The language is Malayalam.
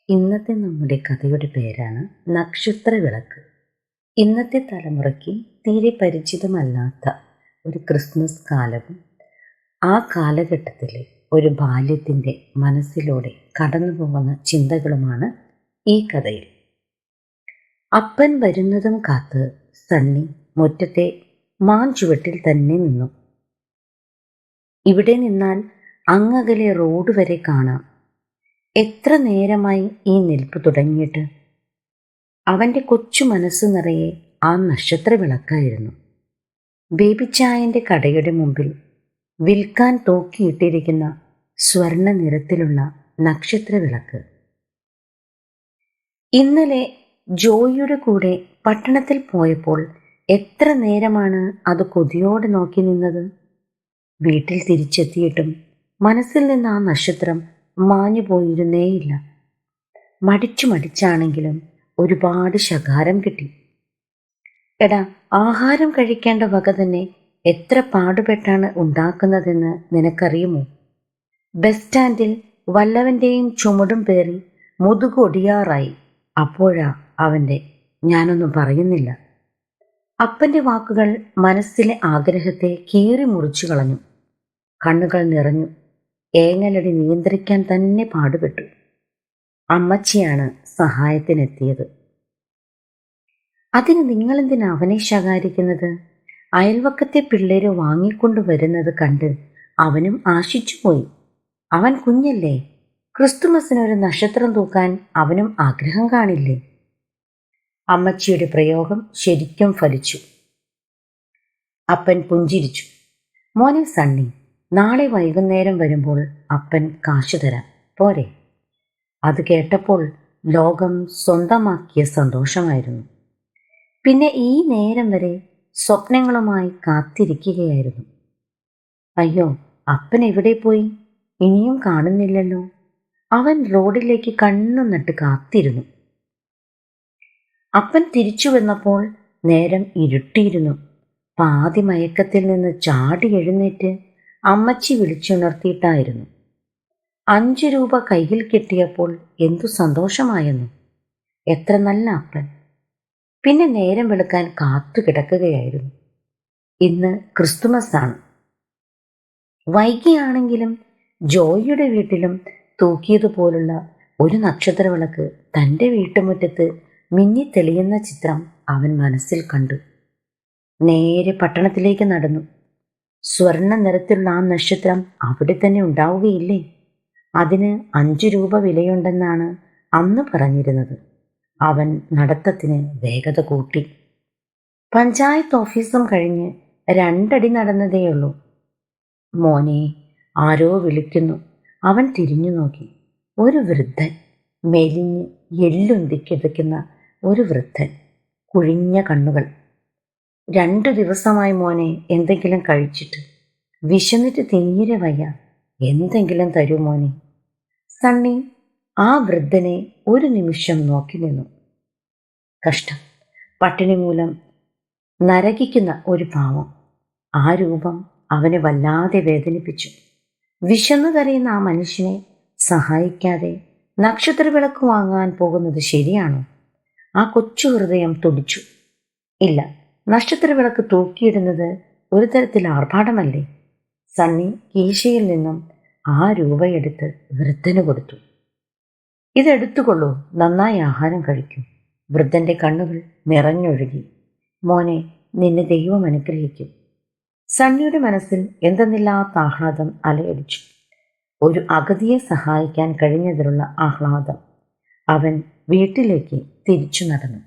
ഇന്നത്തെ നമ്മുടെ കഥയുടെ പേരാണ് നക്ഷത്രവിളക്ക്. ഇന്നത്തെ തലമുറയ്ക്ക് തീരെ പരിചിതമല്ലാത്ത ഒരു ക്രിസ്മസ് കാലവും ആ കാലഘട്ടത്തിലെ ഒരു ബാല്യത്തിൻ്റെ മനസ്സിലൂടെ കടന്നു പോകുന്ന ചിന്തകളുമാണ് ഈ കഥയിൽ. അപ്പൻ വരുന്നതും കാത്ത് സണ്ണി മുറ്റത്തെ മാഞ്ചുവട്ടിൽ തന്നെ നിന്നു. ഇവിടെ നിന്നാൽ അങ്ങകലെ റോഡ് വരെ കാണാം. എത്ര നേരമായി ഈ നിൽപ്പ് തുടങ്ങിയിട്ട്? അവൻ്റെ കൊച്ചു മനസ്സ് നിറയെ ആ നക്ഷത്രവിളക്കായിരുന്നു. ബേബിച്ചായൻ്റെ കടയുടെ മുമ്പിൽ വിൽക്കാൻ തൂക്കിയിട്ടിരിക്കുന്ന സ്വർണ്ണ നിറത്തിലുള്ള നക്ഷത്രവിളക്ക്. ഇന്നലെ ജോയിയുടെ കൂടെ പട്ടണത്തിൽ പോയപ്പോൾ എത്ര നേരമാണ് അത് കൊതിയോടെ നോക്കി നിന്നത്. വീട്ടിൽ തിരിച്ചെത്തിയിട്ടും മനസ്സിൽ നിന്ന് ആ നക്ഷത്രം മാഞ്ഞു പോയിരുന്നേയില്ല. മടിച്ചാണെങ്കിലും ഒരുപാട് ശകാരം കിട്ടി. എടാ, ആഹാരം കഴിക്കേണ്ട വക തന്നെ എത്ര പാടുപെട്ടാണ് ഉണ്ടാക്കുന്നതെന്ന് നിനക്കറിയുമോ? ബസ് സ്റ്റാൻഡിൽ വല്ലവൻ്റെയും ചുമടും പേറി മുതുകൊടിയാറായി. അപ്പോഴാ അവൻ്റെ ഞാനൊന്നും പറയുന്നില്ല. അപ്പൻ്റെ വാക്കുകൾ മനസ്സിലെ ആഗ്രഹത്തെ കീറി മുറിച്ചു കളഞ്ഞു. കണ്ണുകൾ നിറഞ്ഞു. ഏങ്ങലടി നിയന്ത്രിക്കാൻ തന്നെ പാടുപെട്ടു. അമ്മച്ചിയാണ് സഹായത്തിനെത്തിയത്. അതിന് നിങ്ങളെന്തിനാ അവനെ ശകാരിക്കുന്നത്? അയൽവക്കത്തെ പിള്ളേര് വാങ്ങിക്കൊണ്ടു വരുന്നത് കണ്ട് അവനും ആശിച്ചുപോയി. അവൻ കുഞ്ഞല്ലേ, ക്രിസ്തുമസിനൊരു നക്ഷത്രം തൂക്കാൻ അവനും ആഗ്രഹം കാണില്ലേ? അമ്മച്ചിയുടെ പ്രയോഗം ശരിക്കും ഫലിച്ചു. അപ്പൻ പുഞ്ചിരിച്ചു. മോനെ സണ്ണി, നാളെ വൈകുന്നേരം വരുമ്പോൾ അപ്പൻ കാശു തരാം, പോരെ? അത് കേട്ടപ്പോൾ ലോകം സ്വന്തമാക്കിയ സന്തോഷമായിരുന്നു. പിന്നെ ഈ നേരം വരെ സ്വപ്നങ്ങളുമായി കാത്തിരിക്കുകയായിരുന്നു. അയ്യോ, അപ്പൻ എവിടെ പോയി? ഇനിയും കാണുന്നില്ലല്ലോ. അവൻ റോഡിലേക്ക് കണ്ണു നട്ട് കാത്തിരുന്നു. അപ്പൻ തിരിച്ചു വന്നപ്പോൾ നേരം ഇരുട്ടിയിരുന്നു. പാതി മയക്കത്തിൽ നിന്ന് ചാടി എഴുന്നേറ്റ് അമ്മച്ചി വിളിച്ചുണർത്തിയിട്ടായിരുന്നു. 5 രൂപ കയ്യിൽ കിട്ടിയപ്പോൾ എന്തു സന്തോഷമായെന്നു. എത്ര നല്ല അപ്പൻ. പിന്നെ നേരം വെളുക്കാൻ കാത്തു കിടക്കുകയായിരുന്നു. ഇന്ന് ക്രിസ്തുമസ് ആണ്. വൈകിയാണെങ്കിലും ജോയിയുടെ വീട്ടിലും തൂക്കിയതുപോലുള്ള ഒരു നക്ഷത്രവിളക്ക് തൻ്റെ വീട്ടുമുറ്റത്ത് മിന്നിത്തെളിയുന്ന ചിത്രം അവൻ മനസ്സിൽ കണ്ടു. നേരെ പട്ടണത്തിലേക്ക് നടന്നു. സ്വർണ്ണ നിറത്തിലുള്ള ആ നക്ഷത്രം അവിടെ തന്നെ ഉണ്ടാവുകയില്ലേ? അതിന് 5 രൂപ വിലയുണ്ടെന്നാണ് അന്ന് പറഞ്ഞിരുന്നത്. അവൻ നടത്തത്തിന് വേഗത കൂട്ടി. പഞ്ചായത്ത് ഓഫീസും കഴിഞ്ഞ് 2 അടി നടന്നതേയുള്ളൂ. മോനെ, ആരോ വിളിക്കുന്നു. അവൻ തിരിഞ്ഞു നോക്കി. ഒരു വൃദ്ധൻ, മെലിഞ്ഞ് എല്ലുന്തിക്കിടക്കുന്ന ഒരു വൃദ്ധൻ, കുഴിഞ്ഞ കണ്ണുകൾ. 2 ദിവസമായി മോനെ എന്തെങ്കിലും കഴിച്ചിട്ട്. വിശന്നിട്ട് തീരെ വയ്യ. എന്തെങ്കിലും തരൂ മോനെ. സണ്ണി ആ വൃദ്ധനെ ഒരു നിമിഷം നോക്കി നിന്നു. കഷ്ടം, പട്ടിണി മൂലം നരകിക്കുന്ന ഒരു പാവം. ആ രൂപം അവനെ വല്ലാതെ വേദനിപ്പിച്ചു. വിശന്നു കരയുന്ന ആ മനുഷ്യനെ സഹായിക്കാതെ നക്ഷത്രവിളക്ക് വാങ്ങാൻ പോകുന്നത് ശരിയാണോ? ആ കൊച്ചു ഹൃദയം തുടിച്ചു. ഇല്ല, നക്ഷത്രവിളക്ക് തൂക്കിയിടുന്നത് ഒരു തരത്തിൽ ആർഭാടമല്ലേ? സണ്ണി കീശയിൽ നിന്നും ആ രൂപയെടുത്ത് വൃദ്ധന് കൊടുത്തു. ഇതെടുത്തുകൊള്ളൂ, നന്നായി ആഹാരം കഴിക്കൂ. വൃദ്ധന്റെ കണ്ണുകൾ നിറഞ്ഞൊഴുകി. മോനെ, നിന്നെ ദൈവം അനുഗ്രഹിക്കും. സണ്ണിയുടെ മനസ്സിൽ എന്തെന്നില്ലാത്ത ആഹ്ലാദം അലയടിച്ചു. ഒരു അഗതിയെ സഹായിക്കാൻ കഴിഞ്ഞതിലുള്ള ആഹ്ലാദം. അവൻ വീട്ടിലേക്ക് തിരിച്ചു നടന്നു.